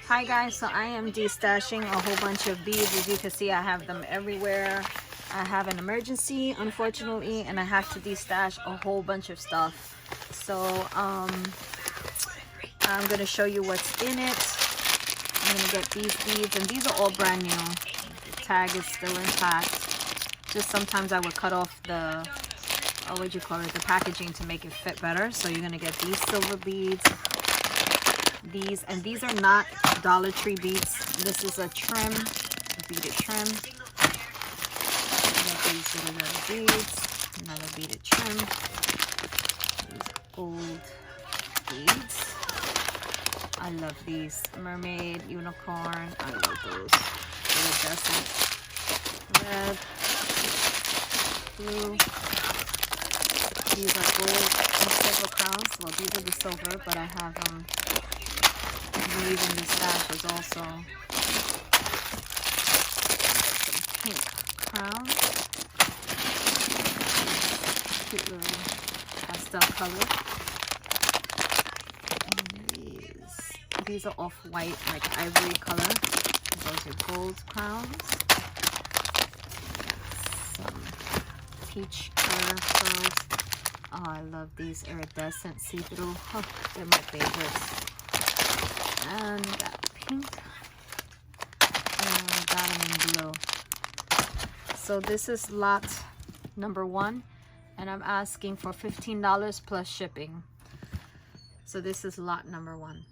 Hi guys, so I am destashing a whole bunch of beads. As you can see, I have them everywhere. I have an emergency, unfortunately, and I have to destash a whole bunch of stuff. So I'm going to show you what's in it. I'm going to get these beads, and these are all brand new. The tag is still intact. Just sometimes I would cut off the, the packaging to make it fit better. So you're going to get these silver beads. These are not Dollar Tree beads. This is a trim, beaded trim. Got these little beads, another beaded trim. These gold beads. I love these. Mermaid, unicorn. I love those. Iridescent. Red, blue. These are gold and silver crowns. Well, these are the silver, but I have I'm using these stashes also. Some pink crowns. Cute little pastel color. And these are off-white, like ivory color. Those are gold crowns. Some peach color pearls. Oh, I love these iridescent see-through. Oh, they're my favorites. And got pink, and we got them in blue. So this is lot number 1, and I'm asking for $15 plus shipping. So this is lot number 1.